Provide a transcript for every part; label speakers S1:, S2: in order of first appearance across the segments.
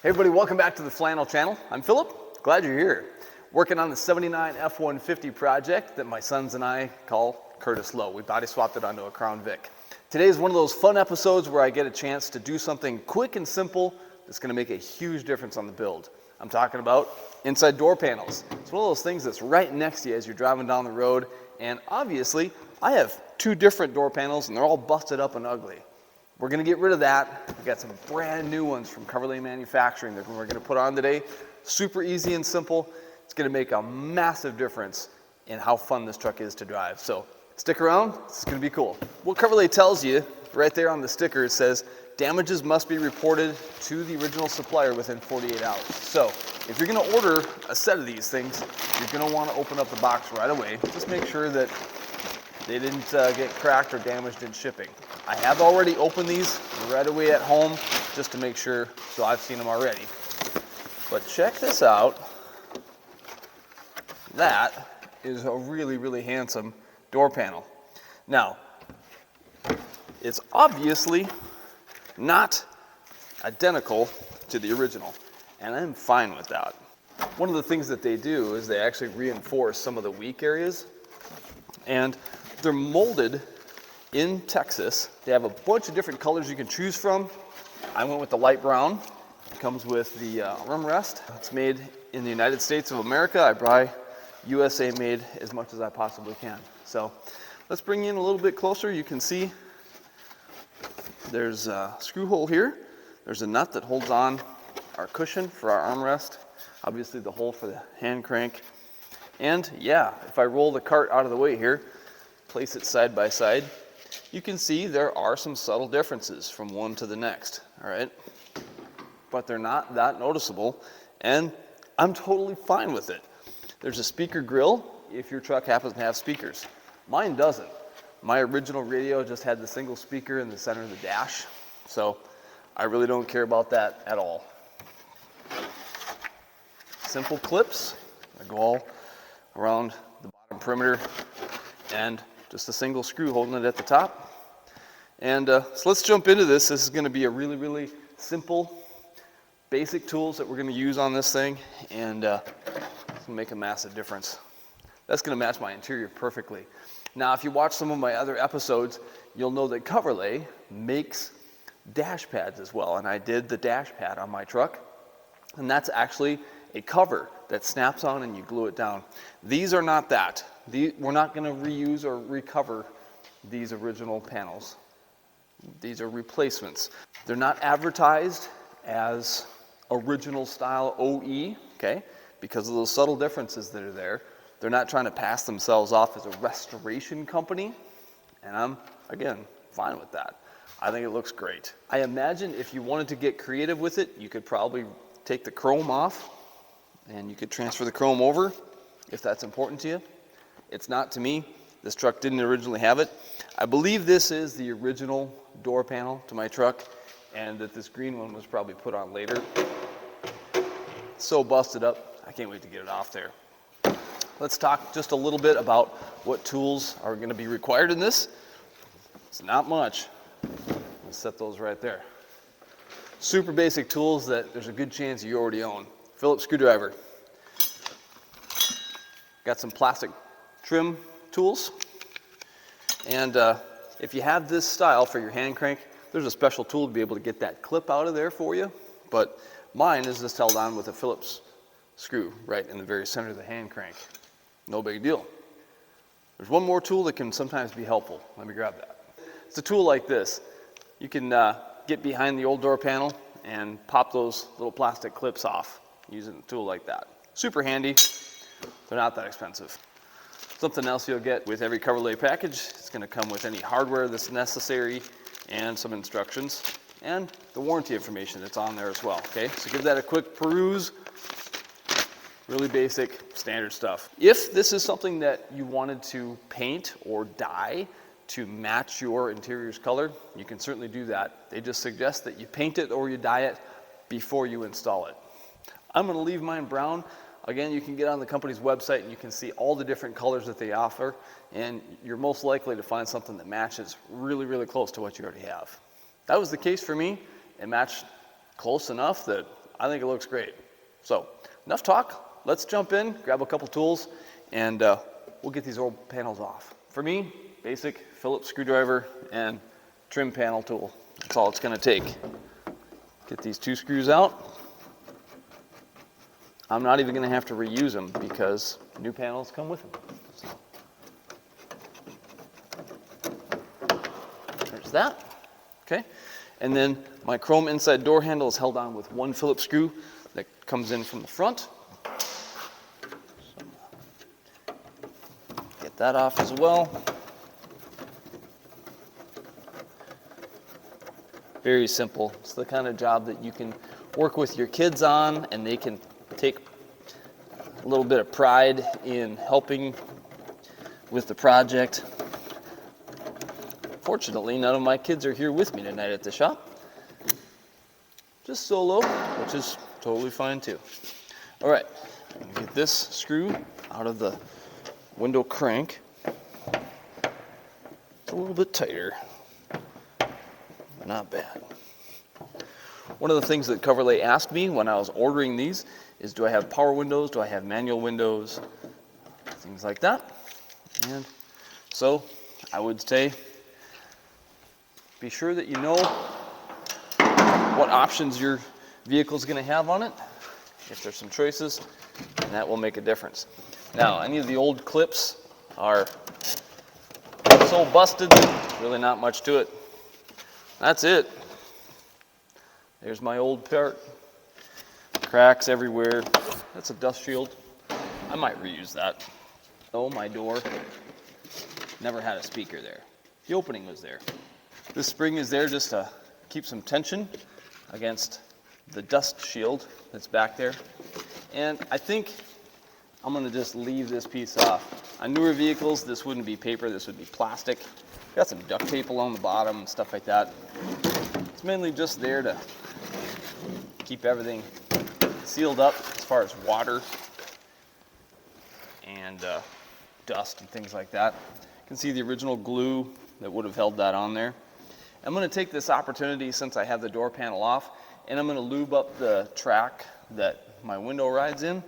S1: Hey everybody, welcome back to the Flannel Channel. I'm Philip, glad you're here. Working on the 79 F-150 project that my sons and I call Curtis Low. We body swapped it onto a Crown Vic. Today is one of those fun episodes where I get a chance to do something quick and simple that's going to make a huge difference on the build. I'm talking about inside door panels. It's one of those things that's right next to you as you're driving down the road, and obviously I have two different door panels and they're all busted up and ugly. We're going to get rid of that. We've got some brand new ones from Coverlay manufacturing that we're going to put on today. Super easy and simple. It's going to make a massive difference in how fun this truck is to drive. So stick around, it's going to be cool. What Coverlay tells you right there on the sticker, it says damages must be reported to the original supplier within 48 hours. So if you're going to order a set of these things, you're going to want to open up the box right away. Just make sure that they didn't get cracked or damaged in shipping. I have already opened these right away at home just to make sure, so I've seen them already. But check this out. That is a really, really handsome door panel. Now, it's obviously not identical to the original, and I'm fine with that. One of the things that they do is they actually reinforce some of the weak areas, and they're molded in Texas. They have a bunch of different colors you can choose from. I went with the light brown. It comes with the armrest. It's made in the United States of America. I buy USA made as much as I possibly can. So let's bring you in a little bit closer. You can see there's a screw hole here. There's a nut that holds on our cushion for our armrest. Obviously the hole for the hand crank. And yeah, if I roll the cart out of the way here, place it side by side, you can see there are some subtle differences from one to the next, all right? But they're not that noticeable, and I'm totally fine with it. There's a speaker grill if your truck happens to have speakers. Mine doesn't. My original radio just had the single speaker in the center of the dash, so I really don't care about that at all. Simple clips that go all around the bottom perimeter, and just a single screw holding it at the top. And so let's jump into this. This is going to be a really, really simple, basic tools that we're going to use on this thing, and it's going to make a massive difference. That's going to match my interior perfectly. Now, if you watch some of my other episodes, you'll know that Coverlay makes dash pads as well, and I did the dash pad on my truck, and that's actually a cover that snaps on and you glue it down. These are not that. We're not going to reuse or recover these original panels. These are replacements. They're not advertised as original style OE, okay? Because of those subtle differences that are there. They're not trying to pass themselves off as a restoration company, and I'm, again, fine with that. I think it looks great. I imagine if you wanted to get creative with it, you could probably take the chrome off and you could transfer the chrome over if that's important to you. It's not to me. This truck didn't originally have it. I believe this is the original door panel to my truck, and that this green one was probably put on later. It's so busted up, I can't wait to get it off there. Let's talk just a little bit about what tools are going to be required in this. It's not much. Let's set those right there. Super basic tools that there's a good chance you already own. Phillips screwdriver. Got some plastic trim tools. And if you have this style for your hand crank, there's a special tool to be able to get that clip out of there for you. But mine is just held on with a Phillips screw right in the very center of the hand crank. No big deal. There's one more tool that can sometimes be helpful. Let me grab that. It's a tool like this. You can get behind the old door panel and pop those little plastic clips off using a tool like that. Super handy. They're not that expensive. Something else you'll get with every Coverlay package, it's going to come with any hardware that's necessary and some instructions and the warranty information that's on there as well. Okay, so give that a quick peruse. Really basic, standard stuff. If this is something that you wanted to paint or dye to match your interior's color, you can certainly do that. They just suggest that you paint it or you dye it before you install it. I'm going to leave mine brown. Again, you can get on the company's website and you can see all the different colors that they offer, and you're most likely to find something that matches really, really close to what you already have. That was the case for me. It matched close enough that I think it looks great. So enough talk. Let's jump in, grab a couple tools, and we'll get these old panels off. For me, basic Phillips screwdriver and trim panel tool. That's all it's going to take. Get these 2 screws out. I'm not even going to have to reuse them because new panels come with them. So, there's that. Okay. And then my chrome inside door handle is held on with 1 Phillips screw that comes in from the front. So, get that off as well. Very simple. It's the kind of job that you can work with your kids on, and they can take a little bit of pride in helping with the project. Fortunately, none of my kids are here with me tonight at the shop. Just solo, which is totally fine too. All right, get this screw out of the window crank. It's a little bit tighter. Not bad. One of the things that Coverlay asked me when I was ordering these is, do I have power windows? Do I have manual windows? Things like that. And so I would say, be sure that you know what options your vehicle is going to have on it. If there's some choices, and that will make a difference. Now, any of the old clips are so busted, there's really not much to it. That's it. There's my old part. Cracks everywhere. That's a dust shield. I might reuse that. Oh, my door never had a speaker there. The opening was there. This spring is there just to keep some tension against the dust shield that's back there. And I think I'm going to just leave this piece off. On newer vehicles, this wouldn't be paper, this would be plastic. Got some duct tape along the bottom and stuff like that. It's mainly just there to keep everything sealed up as far as water and dust and things like that. You can see the original glue that would have held that on there. I'm going to take this opportunity, since I have the door panel off, and I'm going to lube up the track that my window rides in.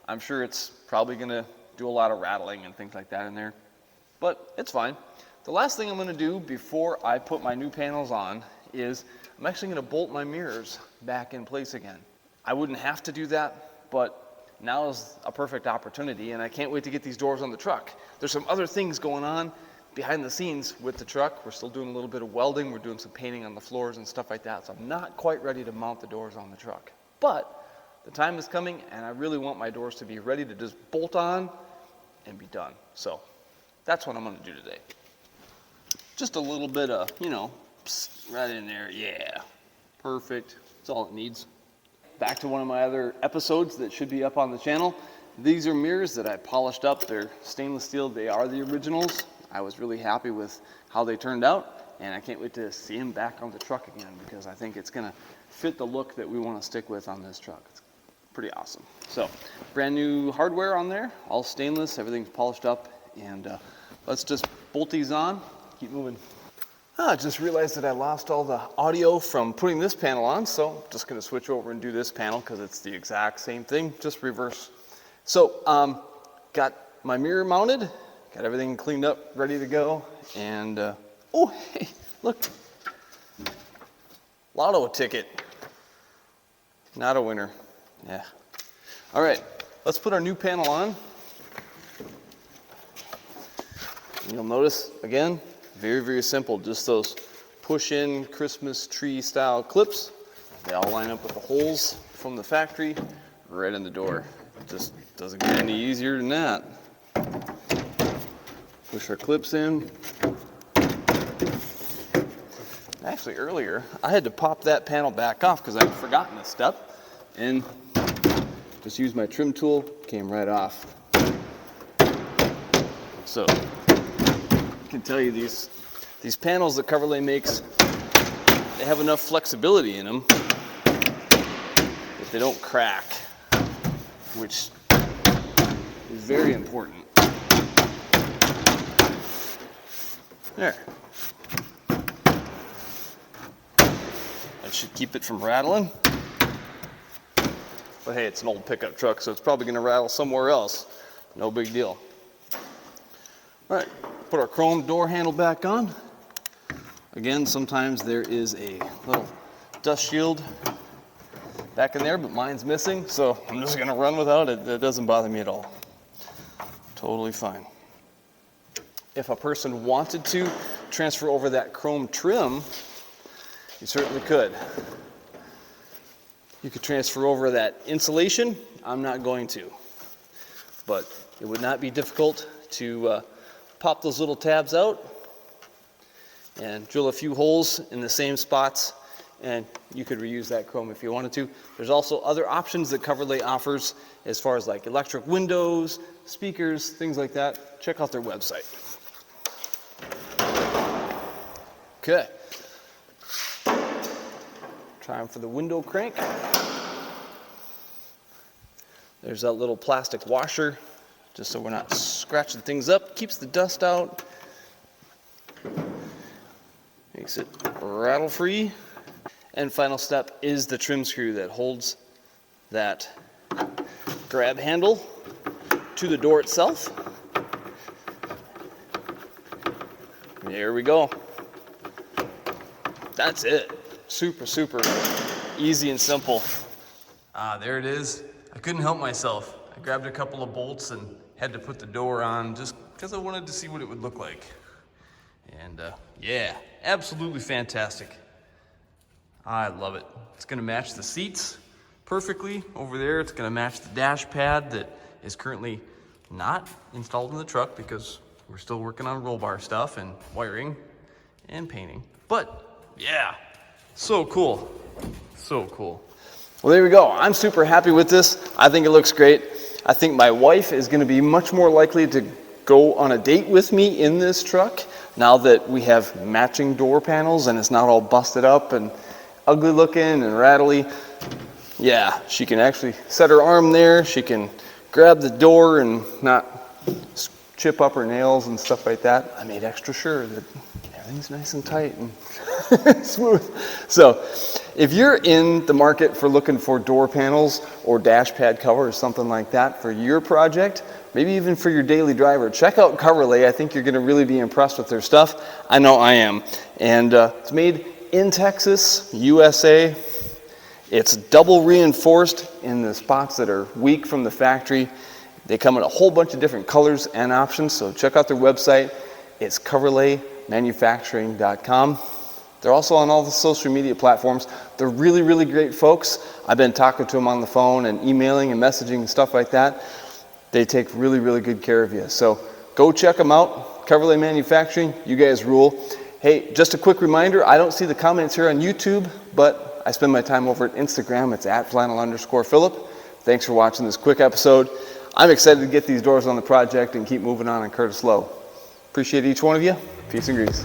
S1: I'm sure it's probably going to do a lot of rattling and things like that in there, but it's fine. The last thing I'm going to do before I put my new panels on is I'm actually going to bolt my mirrors back in place again. I wouldn't have to do that, but now is a perfect opportunity, and I can't wait to get these doors on the truck. There's some other things going on behind the scenes with the truck. We're still doing a little bit of welding. We're doing some painting on the floors and stuff like that, so I'm not quite ready to mount the doors on the truck. But the time is coming, and I really want my doors to be ready to just bolt on and be done. So that's what I'm going to do today. Just a little bit of, right in there. Yeah, perfect. That's all it needs. Back to one of my other episodes that should be up on the channel. These are mirrors that I polished up. They're stainless steel. They are the originals. I was really happy with how they turned out, and I can't wait to see them back on the truck again because I think it's going to fit the look that we want to stick with on this truck. It's pretty awesome. So, brand new hardware on there, all stainless, everything's polished up, and let's just bolt these on. Keep moving. I just realized that I lost all the audio from putting this panel on, so I'm just going to switch over and do this panel because it's the exact same thing, just reverse. So, got my mirror mounted, got everything cleaned up, ready to go, and oh, hey, look, lotto ticket. Not a winner. Yeah. All right, let's put our new panel on. You'll notice, again, very, very simple. Just those push-in Christmas tree style clips. They all line up with the holes from the factory right in the door. It just doesn't get any easier than that. Push our clips in. Actually, earlier, I had to pop that panel back off because I'd forgotten this step. And just used my trim tool, came right off. So, I can tell you these panels that Coverlay makes, they have enough flexibility in them that they don't crack, which is very important. There. That should keep it from rattling. but hey, it's an old pickup truck, so it's probably gonna rattle somewhere else. No big deal. All right, put our chrome door handle back on. Again, sometimes there is a little dust shield back in there, but mine's missing, so I'm just gonna run without it. It doesn't bother me at all. Totally fine. If a person wanted to transfer over that chrome trim, you certainly could. You could transfer over that insulation. I'm not going to, but it would not be difficult to pop those little tabs out and drill a few holes in the same spots, and you could reuse that chrome if you wanted to. There's also other options that Coverlay offers as far as like electric windows, speakers, things like that. Check out their website. Okay. Time for the window crank. There's that little plastic washer, just so we're not scratching things up. Keeps the dust out. Makes it rattle free. And final step is the trim screw that holds that grab handle to the door itself. There we go. That's it. Super, super easy and simple. There it is. I couldn't help myself. I grabbed a couple of bolts and had to put the door on just because I wanted to see what it would look like. And yeah, absolutely fantastic. I love it. It's gonna match the seats perfectly over there. It's gonna match the dash pad that is currently not installed in the truck because we're still working on roll bar stuff and wiring and painting. But yeah, so cool, so cool. Well, there we go. I'm super happy with this. I think it looks great. I think my wife is gonna be much more likely to go on a date with me in this truck now that we have matching door panels and it's not all busted up and ugly looking and rattly. Yeah, she can actually set her arm there. She can grab the door and not chip up her nails and stuff like that. I made extra sure that everything's nice and tight and smooth. So if you're in the market for looking for door panels or dash pad cover or something like that for your project, maybe even for your daily driver, check out Coverlay. I think you're gonna really be impressed with their stuff. I know I am. And it's made in Texas, USA. It's double reinforced in the spots that are weak from the factory. They come in a whole bunch of different colors and options, so check out their website. It's coverlaymanufacturing.com. They're also on all the social media platforms. They're really, really great folks. I've been talking to them on the phone and emailing and messaging and stuff like that. They take really, really good care of you. So go check them out. Coverlay Manufacturing, you guys rule. Hey, just a quick reminder, I don't see the comments here on YouTube, but I spend my time over at Instagram. It's @flannel_Phillip. Thanks for watching this quick episode. I'm excited to get these doors on the project and keep moving on Curtis Lowe. Appreciate each one of you. Peace and grease.